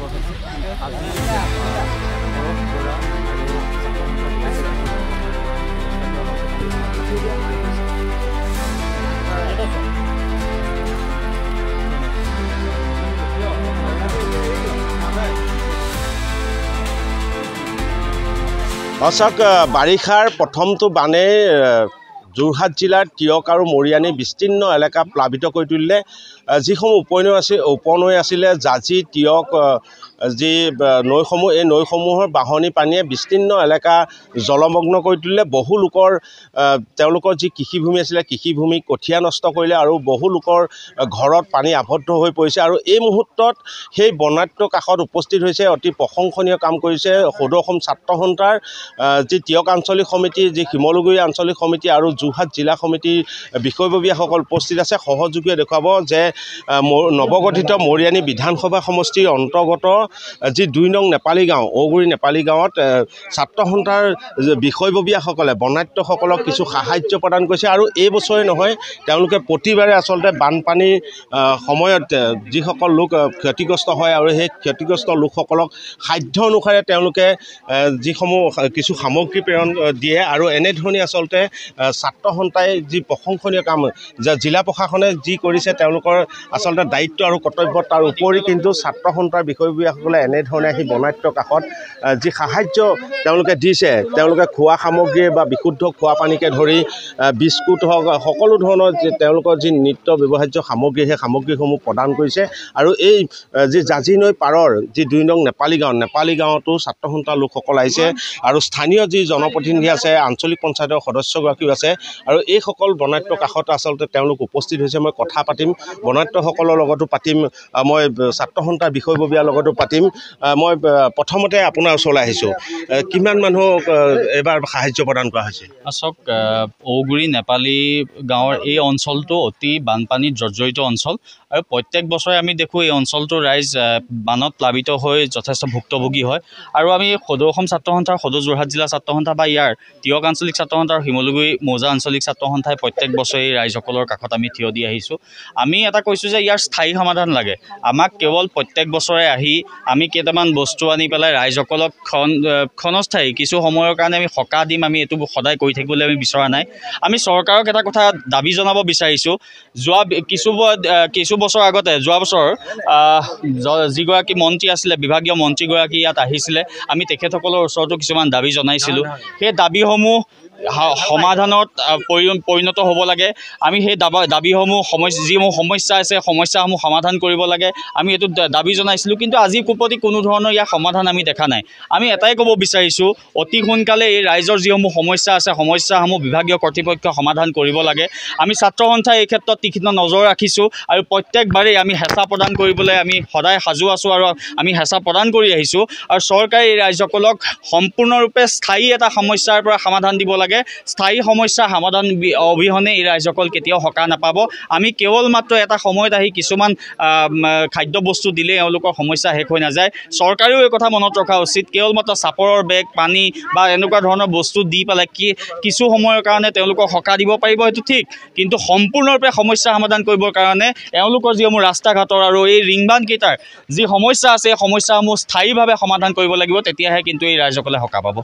অশোক বাৰিষাৰ প্ৰথমটো বানে যোৰহাট জিলাৰ টিয়ক আৰু মৰিয়ানী বিস্তীৰ্ণ এলেকা প্লাবিত কৰি তুলিলে যিসমূহ উপনৈ আছিলে জাজি টিয়ক যি নৈসমূহ এই নৈসমূহৰ বাঢ়নী পানীয়ে বিস্তীৰ্ণ এলেকা জলমগ্ন কৰি তুলিলে বহু লোকৰ তেওঁলোকৰ যি কৃষিভূমি আছিলে কৃষিভূমি কঠীয়া নষ্ট কৰিলে আৰু বহু লোকৰ ঘৰত পানী আবদ্ধ হৈ পৰিছে আৰু এই মুহূৰ্তত সেই বনাত্য কাষত উপস্থিত হৈছে অতি প্ৰশংসনীয় কাম কৰিছে সদৌ অসম ছাত্ৰ সন্থাৰ যি টিয়ক আঞ্চলিক সমিতি যি শিমলুগুৰি আঞ্চলিক সমিতি আৰু যোৰহাট জিলা সমিতিৰ বিষয়ববীয়াসকল উপস্থিত আছে সহযোগীয়ে দেখুৱাব যে নৱগঠিত মৰিয়ানী বিধানসভা সমষ্টিৰ অন্তৰ্গত যি ২ নং নেপালী গাঁও ঔগুৰি নেপালী গাঁৱত ছাত্ৰ সন্থাৰ বিষয়ববীয়াসকলে বনাত্যসকলক কিছু সাহায্য প্ৰদান কৰিছে আৰু এই বছৰে নহয় তেওঁলোকে প্ৰতিবাৰে আচলতে বানপানীৰ সময়ত যিসকল লোক ক্ষতিগ্ৰস্ত হয় আৰু সেই ক্ষতিগ্ৰস্ত লোকসকলক সাধ্য অনুসাৰে তেওঁলোকে যিসমূহ কিছু সামগ্ৰী প্ৰেৰণ দিয়ে আৰু এনেধৰণে আচলতে ছাত্ৰ সন্থাই যি প্ৰশংসনীয় কাম জিলা প্ৰশাসনে যি কৰিছে তেওঁলোকৰ আচলতে দায়িত্ব আৰু কৰ্তব্য তাৰ উপৰি কিন্তু ছাত্ৰ সন্থাৰ বিষয়ববীয়াসকলে এনেধৰণে আহি বনাত্য কাষত যি সাহায্য তেওঁলোকে দিছে তেওঁলোকে খোৱা সামগ্ৰী বা বিশুদ্ধ খোৱা পানীকে ধৰি বিস্কুট হওক সকলো ধৰণৰ তেওঁলোকৰ যি নিত্য ব্যৱহাৰ্য সামগ্ৰী সেই সামগ্ৰীসমূহ প্ৰদান কৰিছে আৰু এই যি জাজি নৈ পাৰৰ যি ২ নং নেপালী গাঁৱতো ছাত্ৰ সন্থাৰ লোকসকল আহিছে আৰু স্থানীয় যি জনপ্ৰতিনিধি আছে আঞ্চলিক পঞ্চায়তৰ সদস্যগৰাকীও আছে আৰু এইসকল বনাত্য কাষত আচলতে তেওঁলোক উপস্থিত হৈছে মই কথা পাতিম বনাত্যসকলৰ লগতো পাতিম মই ছাত্ৰ সন্থাৰ বিষয়ববীয়াৰ লগতো পাতিম মই প্ৰথমতে আপোনাৰ ওচৰলৈ আহিছোঁ কিমান মানুহক এবাৰ সাহায্য প্ৰদান কৰা হৈছে চাওক ঔগুৰি নেপালী গাঁৱৰ এই অঞ্চলটো অতি বানপানীত জৰ্জৰিত অঞ্চল আৰু প্ৰত্যেক বছৰে আমি দেখোঁ এই অঞ্চলটোৰ ৰাইজ বানত প্লাবিত হৈ যথেষ্ট ভুক্তভোগী হয় আৰু আমি সদৌ অসম ছাত্ৰ সন্থাৰ সদৌ যোৰহাট জিলা ছাত্ৰ সন্থা বা ইয়াৰ টিয়ক আঞ্চলিক ছাত্ৰ সন্থাৰ শিমলুগুৰি মৌজা আঞ্চলিক ছাত্ৰ সন্থাই প্ৰত্যেক বছৰে এই ৰাইজসকলৰ কাষত আমি থিয় দি আহিছোঁ আমি এটা কৈছোঁ যে ইয়াৰ স্থায়ী সমাধান লাগে আমাক কেৱল প্ৰত্যেক বছৰে আহি আমি কেইটামান বস্তু আনি পেলাই ৰাইজসকলক ক্ষণস্থায়ী কিছু সময়ৰ কাৰণে আমি সকাহ দিম আমি এইটো সদায় কৰি থাকিবলৈ আমি বিচৰা নাই আমি চৰকাৰক এটা কথা দাবী জনাব বিচাৰিছোঁ কিছু বছৰ আগতে যোৱা বছৰ যিগৰাকী মন্ত্ৰী আছিলে বিভাগীয় মন্ত্ৰীগৰাকী ইয়াত আহিছিলে আমি তেখেতসকলৰ ওচৰতো কিছুমান দাবী জনাইছিলোঁ সেই দাবীসমূহ সমাধানত পৰিণত হ'ব লাগে আমি সেই দাবীসমূহ যিসমূহ সমস্যা আছে সমস্যাসমূহ সমাধান কৰিব লাগে আমি এইটো দাবী জনাইছিলোঁ কিন্তু আজি কুপতি কোনো ধৰণৰ ইয়াৰ সমাধান আমি দেখা নাই আমি এটাই ক'ব বিচাৰিছোঁ অতি সোনকালে এই ৰাইজৰ যিসমূহ সমস্যা আছে সমস্যাসমূহ বিভাগীয় কৰ্তৃপক্ষই সমাধান কৰিব লাগে আমি ছাত্ৰ সন্থাই এই ক্ষেত্ৰত তীক্ষ্ণ নজৰ ৰাখিছোঁ আৰু প্ৰত্যেকবাৰেই আমি হেঁচা প্ৰদান কৰিবলৈ আমি সদায় সাজু আছোঁ আৰু আমি হেঁচা প্ৰদান কৰি আহিছোঁ আৰু চৰকাৰে এই ৰাইজসকলক সম্পূৰ্ণৰূপে স্থায়ী এটা সমস্যাৰ পৰা সমাধান দিব লাগে স্থায়ী সমস্যা সমাধান অবিহনে এই ৰাইজসকল কেতিয়াও সকাহ নাপাব আমি কেৱল মাত্ৰ এটা সময়ত আহি কিছুমান খাদ্য বস্তু দিলে এওঁলোকৰ সমস্যা শেষ হৈ নাযায় চৰকাৰেও এই কথা মনত ৰখা উচিত কেৱল মাত্ৰ চাপৰৰ বেগ পানী বা এনেকুৱা ধৰণৰ বস্তু দি পেলাই কিছু সময়ৰ কাৰণে তেওঁলোকক সকাহ দিব পাৰিব সেইটো ঠিক কিন্তু সম্পূৰ্ণৰূপে সমস্যা সমাধান কৰিবৰ কাৰণে এওঁলোকৰ যিসমূহ ৰাস্তা ঘাটৰ আৰু এই ৰিংবান্ধকেইটাৰ যি সমস্যা আছে এই সমস্যাসমূহ স্থায়ীভাৱে সমাধান কৰিব লাগিব তেতিয়াহে কিন্তু এই ৰাইজসকলে সকাহ পাব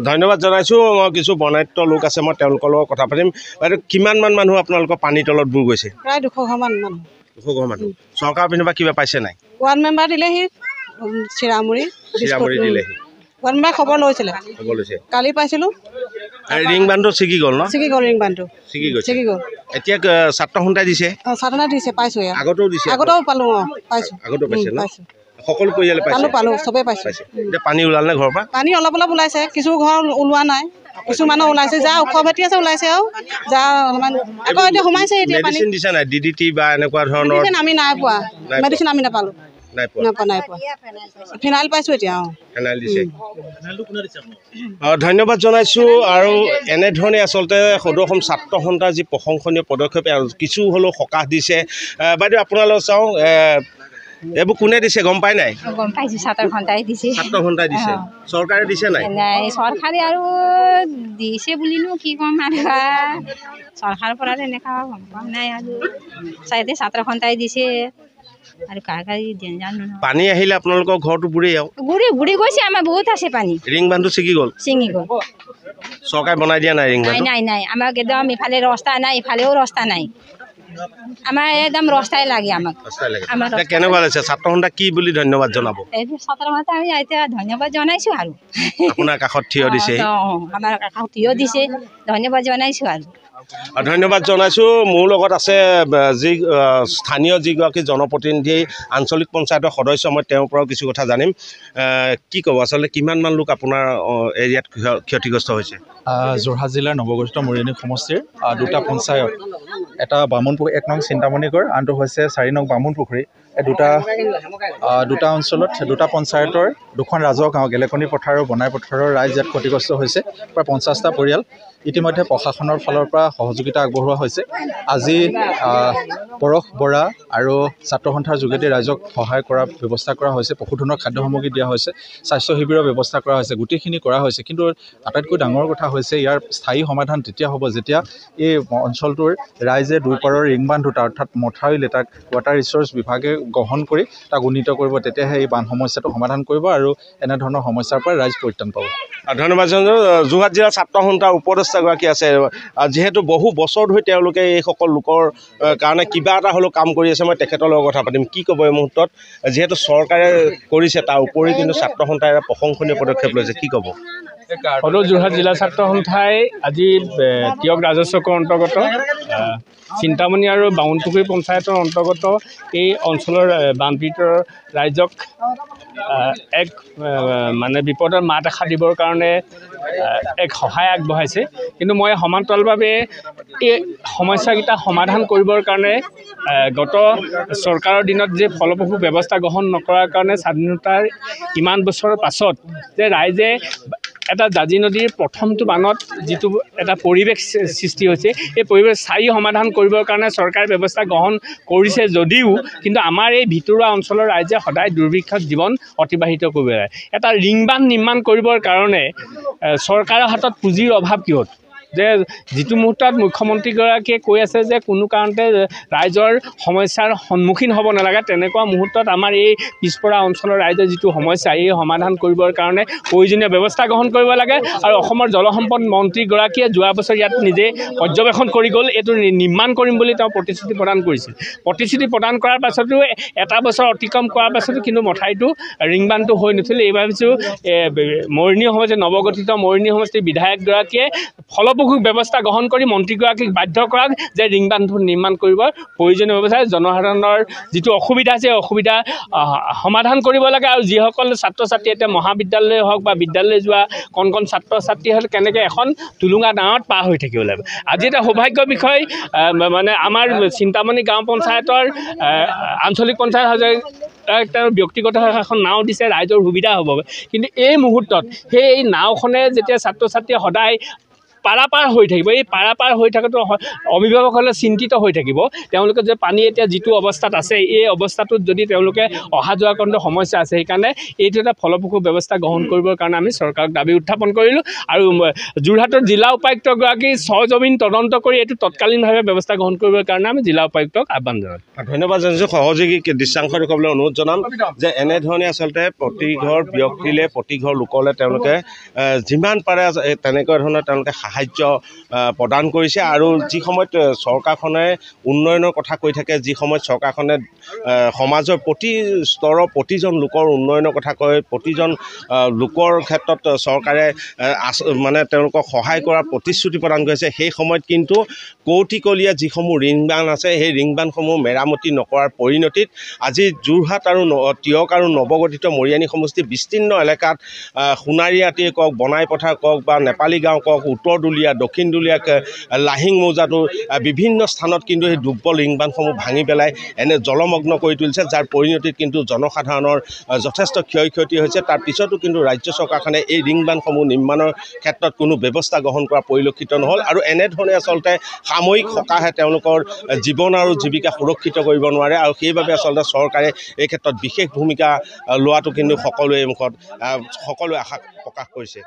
ধন্যবাদ জনাইছোঁ মই কিছু বনাত্য লোক আছে মই তেওঁলোকৰ লগত কথা পাতিম বাইদেউ কিমানমান মানুহ আপোনালোকৰ পানীৰ তলত বুৰ গৈছে প্ৰায় 200 ঘৰ মানুহ চৰকাৰৰ পিনৰ পৰা কিবা পাইছে নাই ৱাৰ্ড মেম্বাৰ দিলেহি চিৰামুৰি দিলেহি ৱাৰ্ড মেম্বাৰ খবৰ লৈছিলে কালি পাইছিলোঁ ৰিং বান্ধটো ছিগি গ'ল ন ছিগি গ'ল ৰিং বান্ধটো ছিগি গ'ল এতিয়া ছাত্ৰ সন্থাই দিছে ছাত্ৰ দিছে পাইছোঁ আগতেও পালোঁ পাইছোঁ আগতেও পাইছে ন সকলো পৰিয়ালে পালোঁ চবেই পাইছোঁ এতিয়া পানী ওলাল নে ঘৰৰ পৰা পানী অলপ ওলাইছে কিছু ঘৰ ওলোৱা নাই কিছুমানৰ ওলাইছে যা ওখ ভেটি আছে ওলাইছে আৰু যা অলপমান আকৌ এতিয়া সোমাইছে এতিয়া পানী মেডিচিন দিছে নাই DDT বা এনেকুৱা ধৰণৰ আমি নাই পোৱা মেডিচিন আমি নাপালোঁ নাই পোৱা ফিনাইল পাইছোঁ এতিয়া ফিনাইল দিছে ধন্যবাদ জনাইছোঁ আৰু এনেধৰণে আচলতে সদৌ অসম ছাত্ৰ সন্থাৰ যি প্ৰশংসনীয় পদক্ষেপ কিছু হ'লেও সকাহ দিছে বাইদেউ আপোনালোক চাওঁ এইবোৰ কোনে দিছে গম পাই নাই গম পাইছোঁ ছাত্ৰ সন্থাই দিছে চৰকাৰে দিছে নাই চৰকাৰে আৰু দিছে বুলিনো কি ক'ম আৰু চৰকাৰৰ পৰা এনেকুৱা গম পোৱা নাই আৰু চাইতে ছাত্ৰ সন্থাই দিছে আৰু কাৰ জানো নহয় পানী আহিলে আপোনালোকৰ ঘৰটো বুৰেই আৰু বুঢ়ী গৈছে আমাৰ বহুত আছে পানী ৰিং বান্ধটো ছিগি গ'ল ছিঙি গ'ল চৰকাৰে বনাই দিয়া নাই ৰিং নাই বান্ধ নাই নাই আমাক একদম ইফালে ৰাস্তা নাই ইফালেও ৰাস্তা নাই আমাৰ একদম ৰাস্তাই লাগে আমাক আমাৰ এতিয়া কেনেকুৱা লাগিছে ছাত্ৰ সন্থা কি বুলি ধন্যবাদ জনাব এইটো ছাত্ৰহঁতে আমি এতিয়া ধন্যবাদ জনাইছোঁ আৰু আপোনাৰ কাষত থিয় দিছে আমাৰ কাষত থিয় দিছে ধন্যবাদ জনাইছোঁ আৰু ধন্যবাদ জনাইছোঁ মোৰ লগত আছে যি স্থানীয় যিগৰাকী জনপ্ৰতিনিধি আঞ্চলিক পঞ্চায়তৰ সদস্য মই তেওঁৰ পৰাও কিছু কথা জানিম কি ক'ব আচলতে কিমানমান লোক আপোনাৰ এৰিয়াত ক্ষতিগ্ৰস্ত হৈছে যোৰহাট জিলাৰ নৱগঠিত মৰিয়নি সমষ্টিৰ দুটা পঞ্চায়ত এটা বামুণপুখুৰী 1 নং চিন্তামণিগড় আনটো হৈছে 4 নং বামুণপুখুৰী এই দুটা অঞ্চলত দুটা পঞ্চায়তৰ দুখন ৰাজহুৱা গাঁও গেলেকনি পথাৰ আৰু বনাই পথাৰৰ ৰাইজ ইয়াত ক্ষতিগ্ৰস্ত হৈছে প্ৰায় 50টা পৰিয়াল ইতিমধ্যে প্ৰশাসনৰ ফালৰ পৰা সহযোগিতা আগবঢ়োৱা হৈছে আজি পৰশ বৰা আৰু ছাত্ৰ সন্থাৰ যোগেদি ৰাইজক সহায় কৰাৰ ব্যৱস্থা কৰা হৈছে পশুধনৰ খাদ্য সামগ্ৰী দিয়া হৈছে স্বাস্থ্য শিবিৰৰ ব্যৱস্থা কৰা হৈছে গোটেইখিনি কৰা হৈছে কিন্তু আটাইতকৈ ডাঙৰ কথা হৈছে ইয়াৰ স্থায়ী সমাধান তেতিয়া হ'ব যেতিয়া এই অঞ্চলটোৰ ৰাইজে দুইপাৰৰ ৰিং বান্ধ দুটা অৰ্থাৎ মথাউৰি তাক ৱাটাৰ ৰিচোৰ্চ বিভাগে গ্ৰহণ কৰি তাক উন্নীত কৰিব তেতিয়াহে এই বান সমস্যাটো সমাধান কৰিব আৰু এনেধৰণৰ সমস্যাৰ পৰা ৰাইজ পৰিত্ৰাণ পাব ধন্যবাদ যোৰহাট জিলাৰ ছাত্ৰ সন্থাৰ উপদেষ্টাগৰাকী আছে যিহেতু বহু বছৰ ধৰি তেওঁলোকে এইসকল লোকৰ কাৰণে কিবা এটা হ'লেও কাম কৰি আছে মই তেখেতৰ লগত কথা পাতিম কি ক'ব এই মুহূৰ্তত যিহেতু চৰকাৰে কৰিছে তাৰ উপৰি কিন্তু ছাত্ৰ সন্থাই এটা প্ৰশংসনীয় পদক্ষেপ লৈছে কি ক'ব সদৌ যোৰহাট জিলা ছাত্ৰ সন্থাই আজি তিয়ক ৰাজস্বকৰ অন্তৰ্গত চিন্তামণি আৰু বামুণপুখুৰী পঞ্চায়তৰ অন্তৰ্গত এই অঞ্চলৰ বানপীড়িত ৰাইজক এক মানে বিপদৰ মাত এষাৰ দিবৰ কাৰণে এক সহায় আগবঢ়াইছে কিন্তু মই সমান্তৰালভাৱে এই সমস্যাকেইটা সমাধান কৰিবৰ কাৰণে গত চৰকাৰৰ দিনত যে ফলপ্ৰসূ ব্যৱস্থা গ্ৰহণ নকৰাৰ কাৰণে স্বাধীনতাৰ ইমান বছৰৰ পাছত যে ৰাইজে এটা জাঁজি নদীৰ প্ৰথমটো বানত যিটো এটা পৰিৱেশ সৃষ্টি হৈছে এই পৰিৱেশ স্থায়ী সমাধান কৰিবৰ কাৰণে চৰকাৰে ব্যৱস্থা গ্ৰহণ কৰিছে যদিও কিন্তু আমাৰ এই ভিতৰুৱা অঞ্চলৰ ৰাইজে সদায় দুৰ্ভিক্ষত জীৱন অতিবাহিত কৰিব লাগে এটা ৰিং বান্ধ নিৰ্মাণ কৰিবৰ কাৰণে চৰকাৰৰ হাতত পুঁজিৰ অভাৱ কিহত যে যিটো মুহূৰ্তত মুখ্যমন্ত্ৰীগৰাকীয়ে কৈ আছে যে কোনো কাৰণতে ৰাইজৰ সমস্যাৰ সন্মুখীন হ'ব নালাগে তেনেকুৱা মুহূৰ্তত আমাৰ এই পিছপৰা অঞ্চলৰ ৰাইজৰ যিটো সমস্যা এই সমাধান কৰিবৰ কাৰণে প্ৰয়োজনীয় ব্যৱস্থা গ্ৰহণ কৰিব লাগে আৰু অসমৰ জলসম্পদ মন্ত্ৰীগৰাকীয়ে যোৱা বছৰ ইয়াত নিজে পৰ্যবেক্ষণ কৰি গ'ল এইটো নিৰ্মাণ কৰিম বুলি তেওঁ প্ৰতিশ্ৰুতি প্ৰদান কৰিছিল প্ৰতিশ্ৰুতি প্ৰদান কৰাৰ পাছতো এটা বছৰ অতিক্ৰম কৰাৰ পাছতো কিন্তু মথাউৰিটো ৰিং বান্ধটো হৈ নুঠিল এই ভাবিছোঁ মৰিয়নি সমষ্টি নৱগঠিত মৰিয়নি সমষ্টিৰ বিধায়কগৰাকীয়ে ফলপ্ৰসূ ব্যৱস্থা গ্ৰহণ কৰি মন্ত্ৰীগৰাকীক বাধ্য কৰাক যে ৰিং বান্ধটো নিৰ্মাণ কৰিব প্ৰয়োজনীয় ব্যৱস্থা জনসাধাৰণৰ যিটো অসুবিধা আছে অসুবিধা সমাধান কৰিব লাগে আৰু যিসকল ছাত্ৰ ছাত্ৰী এতিয়া মহাবিদ্যালয় হওক বা বিদ্যালয় যোৱা কণ কণ ছাত্ৰ ছাত্ৰী হ'লে কেনেকৈ এখন টুলুঙা নাৱত পাৰ হৈ থাকিব লাগিব আজি এটা সৌভাগ্যৰ বিষয় মানে আমাৰ চিন্তামণি গাঁও পঞ্চায়তৰ আঞ্চলিক পঞ্চায়ত তেওঁ ব্যক্তিগত এখন নাও দিছে ৰাইজৰ সুবিধা হ'ব কিন্তু এই মুহূৰ্তত সেই নাওখনে যেতিয়া ছাত্ৰ ছাত্ৰীয়ে সদায় পাৰাপাৰ হৈ থাকিব এই পাৰাপাৰ হৈ থকাটো অভিভাৱকসকলে চিন্তিত হৈ থাকিব তেওঁলোকে যে পানী এতিয়া যিটো অৱস্থাত আছে এই অৱস্থাটোত যদি তেওঁলোকে অহা যোৱা কৰোঁতে সমস্যা আছে সেইকাৰণে এইটো এটা ফলপ্ৰসূ ব্যৱস্থা গ্ৰহণ কৰিবৰ কাৰণে আমি চৰকাৰক দাবী উত্থাপন কৰিলোঁ আৰু যোৰহাটৰ জিলা উপায়ুক্তগৰাকী সজমিন তদন্ত কৰি এইটো তৎকালীনভাৱে ব্যৱস্থা গ্ৰহণ কৰিবৰ কাৰণে আমি জিলা উপায়ুক্তক আহ্বান জনালোঁ ধন্যবাদ জনাইছোঁ সহযোগী দৃশ্যাংশ দেখুৱাবলৈ অনুৰোধ জনাম যে এনেধৰণে আচলতে প্ৰতিঘৰ ব্যক্তিলে প্ৰতিঘৰ লোকলে তেওঁলোকে যিমান পাৰে তেনেকুৱা ধৰণৰ তেওঁলোকে সাহায্য প্ৰদান কৰিছে আৰু যি সময়ত চৰকাৰখনে উন্নয়নৰ কথা কৈ থাকে যি সময়ত চৰকাৰখনে সমাজৰ প্ৰতি স্তৰৰ প্ৰতিজন লোকৰ উন্নয়নৰ কথা কয় প্ৰতিজন লোকৰ ক্ষেত্ৰত চৰকাৰে মানে তেওঁলোকক সহায় কৰাৰ প্ৰতিশ্ৰুতি প্ৰদান কৰিছে সেই সময়ত কিন্তু কৌটিকলীয়া যিসমূহ ৰিং বান্ধ আছে সেই ৰিং বান্ধসমূহ মেৰামতি নকৰাৰ পৰিণতিত আজি যোৰহাট আৰু তিয়ক আৰু নৱগঠিত মৰিয়নি সমষ্টিৰ বিস্তীৰ্ণ এলেকাত সোণাৰীয়াটিয়ে কওক বনাই পথাৰ কওক বা নেপালী গাঁও কওক উত্তৰ দুলীয়া দক্ষিণ দুলীয়া লাহিং মৌজাটো বিভিন্ন স্থানত কিন্তু সেই দুৰ্বল ৰিং বান্ধসমূহ ভাঙি পেলাই এনে জলমগ্ন কৰি তুলিছে যাৰ পৰিণতিত কিন্তু জনসাধাৰণৰ যথেষ্ট ক্ষয় ক্ষতি হৈছে তাৰ পিছতো কিন্তু ৰাজ্য চৰকাৰখনে এই ৰিং বান্ধসমূহ নিৰ্মাণৰ ক্ষেত্ৰত কোনো ব্যৱস্থা গ্ৰহণ কৰা পৰিলক্ষিত নহ'ল আৰু এনেধৰণে আচলতে সাময়িক সকাহে তেওঁলোকৰ জীৱন আৰু জীৱিকা সুৰক্ষিত কৰিব নোৱাৰে আৰু সেইবাবে আচলতে চৰকাৰে এই ক্ষেত্ৰত বিশেষ ভূমিকা লোৱাটো কিন্তু সকলোৱে মুখত সকলোৱে আশা প্ৰকাশ কৰিছে।